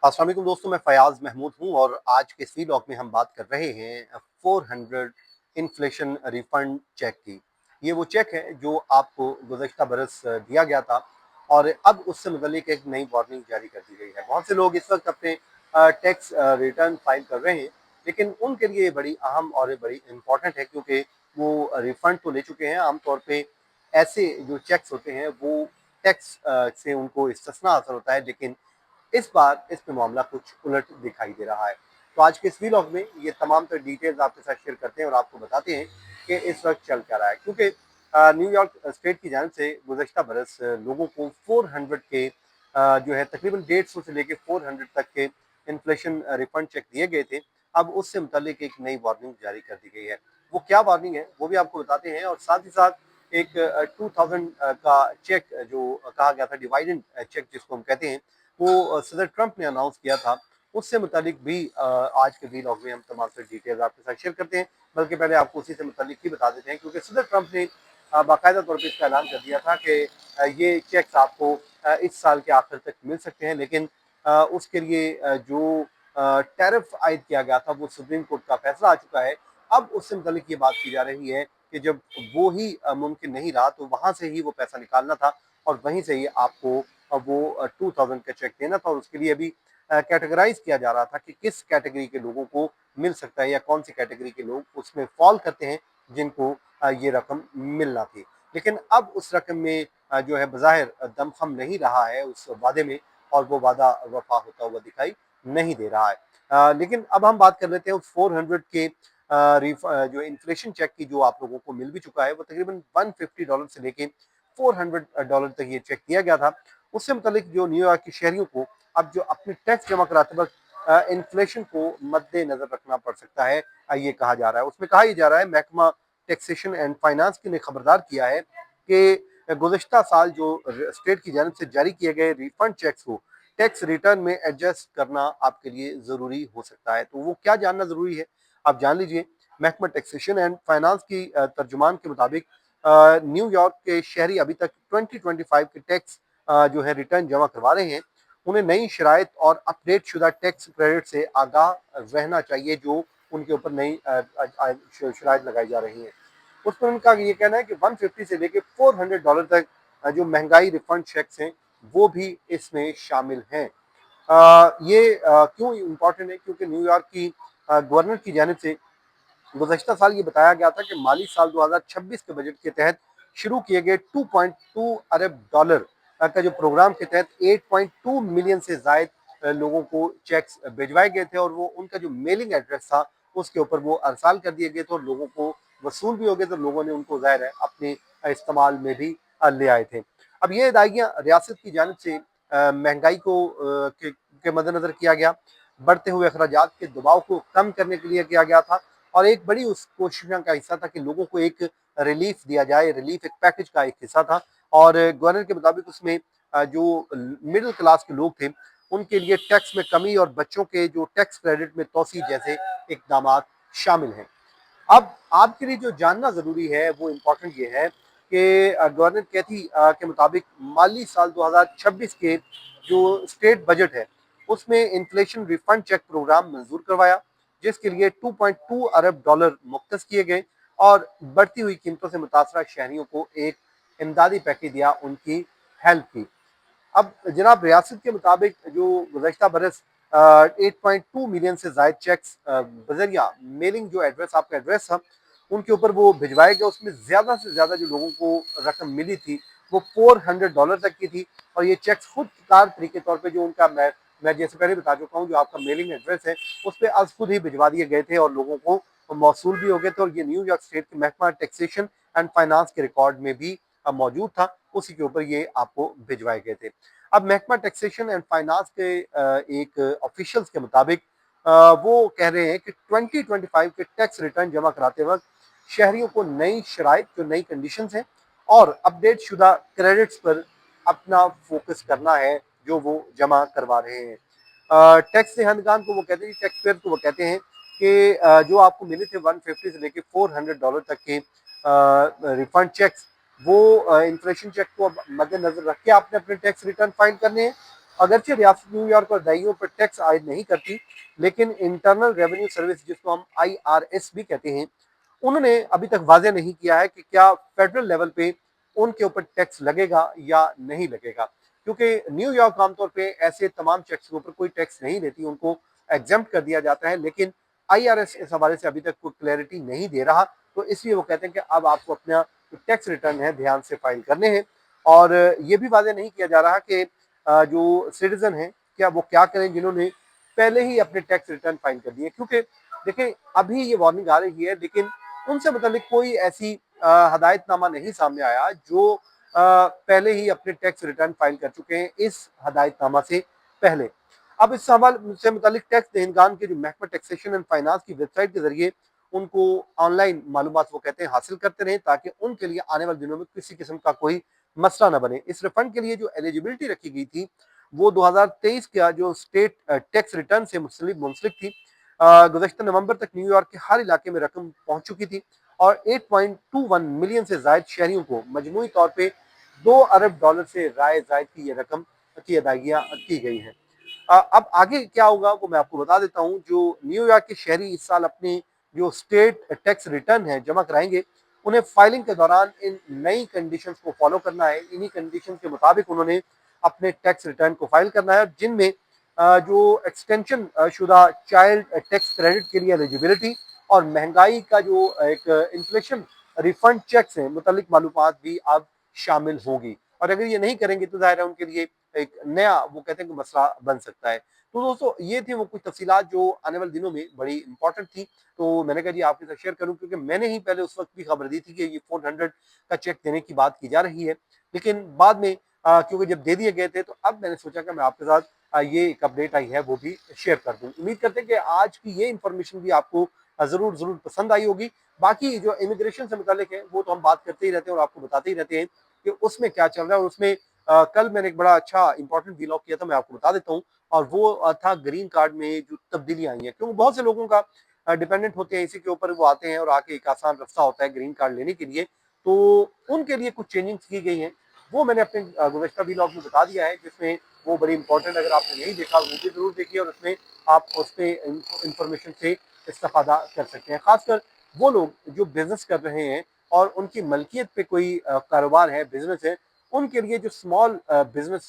अस्सलाम वालेकुम दोस्तों, मैं फ़याज़ महमूद हूँ और आज के इस व्लॉग में हम बात कर रहे हैं 400 इन्फ्लेशन रिफ़ंड चेक की। ये वो चेक है जो आपको गुज़श्ता बरस दिया गया था और अब उससे मुतल्लिक एक नई वार्निंग जारी कर दी गई है। बहुत से लोग इस वक्त अपने टैक्स रिटर्न फाइल कर रहे हैं, लेकिन उनके लिए ये बड़ी अहम और ये बड़ी इम्पॉर्टेंट है क्योंकि वो रिफ़ंड तो ले चुके हैं। आम तौर पे ऐसे जो चेक्स होते हैं वो टैक्स से उनको इस्तिस्ना हासिल होता है, लेकिन इस बार इसमें मामला कुछ उलट दिखाई दे रहा है। तो आज के इस व्लॉग में ये तमाम तर डिटेल्स आपके साथ शेयर करते हैं और आपको बताते हैं कि इस वक्त चल क्या रहा है, क्योंकि न्यूयॉर्क स्टेट की जानिब से गुज़श्ता बरस लोगों को 400 के जो है तकरीबन 150 से लेके 400 तक के इन्फ्लेशन रिफंड चेक दिए गए थे। अब उससे मुतालिक एक नई वार्निंग जारी कर दी गई है। वो क्या वार्निंग है वो भी आपको बताते हैं और साथ ही साथ एक 2000 का चेक जो कहा गया था, डिवाइडेंड चेक जिसको हम कहते हैं, वो सदर ट्रंप ने अनाउंस किया था, उससे मुतालिक भी आज के व्लॉग में हम तमाम तर डिटेल्स आपके साथ शेयर करते हैं। बल्कि पहले आपको उसी से मुतालिक ही बता देते हैं, क्योंकि सदर ट्रंप ने बाकायदा तौर पर इसका ऐलान कर दिया था कि ये चेक्स आपको इस साल के आखिर तक मिल सकते हैं, लेकिन उसके लिए जो टैरिफ आयद किया गया था वो सुप्रीम कोर्ट का फैसला आ चुका है। अब उससे मुतालिक ये बात की जा रही है कि जब वो ही मुमकिन नहीं रहा तो वहां से ही वो पैसा निकालना था और वहीं से ही आपको वो 2000 का चेक देना था, और उसके लिए अभी कैटेगराइज किया जा रहा था कि किस कैटेगरी के लोगों को मिल सकता है या कौन सी कैटेगरी के लोग उसमें फॉल करते हैं जिनको ये रकम मिलना थी। लेकिन अब उस रकम में जो है बज़ाहिर दमखम नहीं रहा है उस वादे में, और वो वादा वफा होता हुआ दिखाई नहीं दे रहा है। लेकिन अब हम बात कर लेते हैं उस 400 के जो इन्फ्लेशन चेक की, जो आप लोगों को मिल भी चुका है। वो तकरीबन $150 से लेके $400 तक ये चेक दिया गया था। उससे मुतालिक जो न्यूयॉर्क के शहरियों को अब जो अपने टैक्स जमा कराते वक्त इन्फ्लेशन को मद्देनजर रखना पड़ सकता है, ये कहा जा रहा है। उसमें कहा यह जा रहा है, महकमा टैक्सेशन एंड फाइनेंस ने खबरदार किया है कि गुज़श्ता साल जो स्टेट की जानिब से जारी किए गए रिफंड चेक्स को टैक्स रिटर्न में एडजस्ट करना आपके लिए ज़रूरी हो सकता है। तो वो क्या जानना ज़रूरी है, आप जान लीजिए। महकमा टैक्सेशन एंड फाइनेंस की तर्जुमान के मुताबिक न्यूयॉर्क के शहरी अभी तक 2025 के टैक्स जो है रिटर्न जमा करवा रहे हैं, उन्हें नई शराइत और अपडेट शुदा टैक्स क्रेडिट से आगाह रहना चाहिए जो उनके ऊपर नई शराइत लगाई जा रही हैं। उस पर उनका ये कहना है कि 150 से लेके $400 तक जो महंगाई रिफंड चेक्स हैं वो भी इसमें शामिल हैं। ये क्यों इम्पोर्टेंट है, क्योंकि न्यूयॉर्क की गवर्नर की जानिब से गुज़श्ता साल ये बताया गया था कि माली साल 2026 के बजट के तहत शुरू किए गए 2.2 अरब डॉलर का जो प्रोग्राम के तहत 8.2 मिलियन से जायद लोगों को चेक्स भिजवाए गए थे, और वो उनका जो मेलिंग एड्रेस था उसके ऊपर वो अरसाल कर दिए गए थे और लोगों को वसूल भी हो गए, तो लोगों ने उनको ज़ाहिर है अपने इस्तेमाल में भी ले आए थे। अब ये अदायगियाँ रियासत की जानिब से महंगाई को के मद्देनजर किया गया, बढ़ते हुए अखराजात के दबाव को कम करने के लिए किया गया था, और एक बड़ी उस कोशिशों का हिस्सा था कि लोगों को एक रिलीफ दिया जाए। रिलीफ एक पैकेज का एक हिस्सा था, और गवर्नर के मुताबिक उसमें जो मिडिल क्लास के लोग थे उनके लिए टैक्स में कमी और बच्चों के जो टैक्स क्रेडिट में तोसी जैसे इकदाम शामिल हैं। अब आपके लिए जो जानना जरूरी है वो इम्पोर्टेंट ये है कि गवर्नर कैथी के मुताबिक माली साल 2026 के जो स्टेट बजट है उसमें इन्फ्लेशन रिफंड चेक प्रोग्राम मंजूर करवाया, जिसके लिए 2.2 अरब डॉलर मुख्तस किए गए और बढ़ती हुई कीमतों से मुतासरा शहरियों को एक इमदादी पैकेज दिया उनकी हेल्प की। अब जनाब रियासत के मुताबिक जो गुज़श्ता बरस 8.2 मिलियन से जायद चेक्स बजरिया मेलिंग जो एड्रेस आपका एड्रेस था उनके ऊपर वो भिजवाए गए, उसमें ज़्यादा से ज़्यादा जो लोगों को रकम मिली थी वो $400 तक की थी। और ये चेक्स खुद कार तरीके तौर पे जो उनका मैं जैसे पहले बता चुका हूँ, जो आपका मेलिंग एड्रेस है उस पर आज खुद ही भिजवा दिए गए थे और लोगों को मौसूल भी हो गए थे, और ये न्यूयॉर्क स्टेट के महकमा टैक्सेशन एंड फाइनेंस के रिकॉर्ड में भी मौजूद था। उसी के ऊपर ये आपको भिजवाए गए थे। अब महकमा टैक्सेशन एंड फाइनेंस के एक ऑफिशियल्स के मुताबिक वो कह रहे हैं कि 2025 के टैक्स रिटर्न जमा कराते वक्त शहरियों को नई शराइत, जो नई कंडीशंस हैं और अपडेट शुदा क्रेडिट्स पर अपना फोकस करना है जो वो जमा करवा रहे हैं। टैक्स दहंदगान को वो कहते हैं, टैक्स पेयर को वो कहते हैं कि जो आपको मिले थे 150 से लेके $400 तक के रिफंड चेक्स, वो इन्फ्लेशन चेक को अब मद्देनजर रख के आपने अपने टैक्स रिटर्न फाइल करने हैं, اگرچہ ریاست نیو یارک اور دہائیوں پر ٹیکس عائد نہیں کرتی، لیکن انٹرنل ریونیو سروس، جس کو ہم IRS بھی کہتے ہیں، انہوں نے ابھی تک واضح نہیں کیا ہے کہ کیا فیڈرل لیول پہ ان کے اوپر ٹیکس لگے گا یا نہیں لگے گا، کیونکہ نیو یارک عام طور پہ ایسے تمام چیکس کے اوپر کوئی ٹیکس نہیں لیتی، ان کو ایگزمپٹ کر دیا جاتا ہے، لیکن IRS اس حوالے سے ابھی تک کوئی کلیئرٹی نہیں دے رہا، تو اس لیے وہ کہتے ہیں کہ اب آپ کو اپنا ٹیکس ریٹرن ہے دھیان سے فائل کرنے ہیں، اور یہ بھی واضح نہیں کیا جا رہا کہ جو سٹیزن ہیں کیا وہ کیا کریں جنہوں نے پہلے ہی اپنے ٹیکس ریٹرن فائل کر دیے، کیونکہ دیکھیں ابھی یہ وارننگ آ رہی ہے لیکن ان سے متعلق کوئی ایسی ہدایت نامہ نہیں سامنے آیا جو پہلے ہی اپنے ٹیکس ریٹرن فائل کر چکے ہیں اس ہدایت نامہ سے پہلے۔ اب اس سوال سے متعلق ٹیکس دہندگان کے جو محکمہ ٹیکسیشن اینڈ فائنانس کی ویب سائٹ کے ذریعے ان کو آن لائن معلومات وہ کہتے ہیں حاصل کرتے رہیں، تاکہ ان کے لیے آنے والے دنوں میں کسی قسم کا کوئی مسئلہ نہ بنے۔ اس ریفنڈ کے لیے جو ایلیجبلٹی رکھی گئی تھی وہ 2023 کا جو اسٹیٹ ٹیکس ریٹرن سے منسلک تھی۔ گزشتہ نومبر تک نیو یارک کے ہر علاقے میں رقم پہنچ چکی تھی، اور 8.21 ملین سے زائد شہریوں کو مجموعی طور پہ $2 ارب سے رائے زائد کی یہ رقم کی ادائیگیاں کی گئی ہیں۔ اب آگے کیا ہوگا وہ میں آپ کو بتا دیتا ہوں۔ جو نیو یارک کے شہری اس سال اپنی جو اسٹیٹ ٹیکس ریٹرن ہے جمع کرائیں گے، انہیں فائلنگ کے دوران ان نئی کنڈیشنز کو فالو کرنا ہے، انہی کنڈیشن کے مطابق انہوں نے اپنے ٹیکس ریٹرن کو فائل کرنا ہے، جن میں جو ایکسٹینشن شدہ چائلڈ ٹیکس کریڈٹ کے لیے ایلیجبلٹی اور مہنگائی کا جو ایک انفلیشن ریفنڈ چیکس ہیں متعلق معلومات بھی اب شامل ہوگی، اور اگر یہ نہیں کریں گے تو ظاہر ہے ان کے لیے ایک نیا وہ کہتے ہیں کہ مسئلہ بن سکتا ہے۔ تو دوستو یہ تھی وہ کچھ تفصیلات جو آنے والے دنوں میں بڑی امپورٹنٹ تھی، تو میں نے کہا جی آپ کے ساتھ شیئر کروں، کیونکہ میں نے ہی پہلے اس وقت بھی خبر دی تھی کہ یہ 400 کا چیک دینے کی بات کی جا رہی ہے، لیکن بعد میں کیونکہ جب دے دیے گئے تھے تو اب میں نے سوچا کہ میں آپ کے ساتھ یہ ایک اپڈیٹ آئی ہے وہ بھی شیئر کر دوں۔ امید کرتے ہیں کہ آج کی یہ انفارمیشن بھی آپ کو ضرور پسند آئی ہوگی۔ باقی جو امیگریشن سے متعلق ہے وہ تو ہم بات کرتے ہی رہتے ہیں اور آپ کو بتاتے ہی رہتے ہیں کہ اس میں کیا چل رہا ہے، اور اس میں کل میں نے ایک بڑا اچھا امپورٹنٹ ویلاگ کیا تھا، میں آپ کو بتا دیتا ہوں، اور وہ تھا گرین کارڈ میں جو تبدیلیاں آئی ہیں، کیونکہ بہت سے لوگوں کا ڈیپینڈنٹ ہوتے ہیں اسی کے اوپر، وہ آتے ہیں اور آ کے ایک آسان رستہ ہوتا ہے گرین کارڈ لینے کے لیے، تو ان کے لیے کچھ چینجنگز کی گئی ہیں، وہ میں نے اپنے گزشتہ ویلاگ میں بتا دیا ہے، جس میں وہ بڑی امپورٹنٹ، اگر آپ نے نہیں دیکھا وہ بھی ضرور دیکھیے، اور اس میں آپ اس پہ انفارمیشن سے استفادہ کر سکتے ہیں، خاص کر وہ لوگ جو بزنس کر رہے ہیں اور ان کی ملکیت پہ کوئی کاروبار ہے، بزنس ہے، ان کے لیے جو اسمال بزنس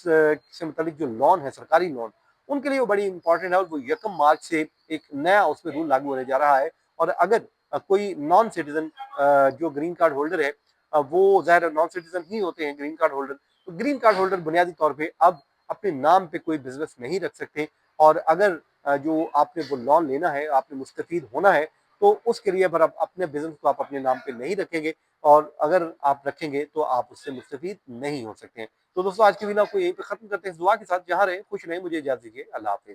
سے متعلق جو لون ہے، سرکاری لون، ان کے لیے وہ بڑی امپورٹنٹ ہے، اور وہ 1 مارچ سے ایک نیا اس میں رول لاگو ہونے جا رہا ہے، اور اگر کوئی نان سٹیزن جو گرین کارڈ ہولڈر ہے، وہ ظاہر نان سٹیزن ہی ہوتے ہیں گرین کارڈ ہولڈر، تو گرین کارڈ ہولڈر بنیادی طور پہ اب اپنے نام پہ کوئی بزنس نہیں رکھ سکتے، اور اگر جو آپ نے وہ لون لینا ہے، آپ نے مستفید ہونا ہے، تو اس کے لیے اپنے بزنس کو آپ اپنے نام پہ نہیں رکھیں گے، اور اگر آپ رکھیں گے تو آپ اس سے مستفید نہیں ہو سکتے ہیں۔ تو دوستو آج کی ویڈیو کو یہیں پہ ختم کرتے ہیں، دعا کے ساتھ، جہاں رہیں خوش رہیں، مجھے اجازت دیجیے، اللہ حافظ۔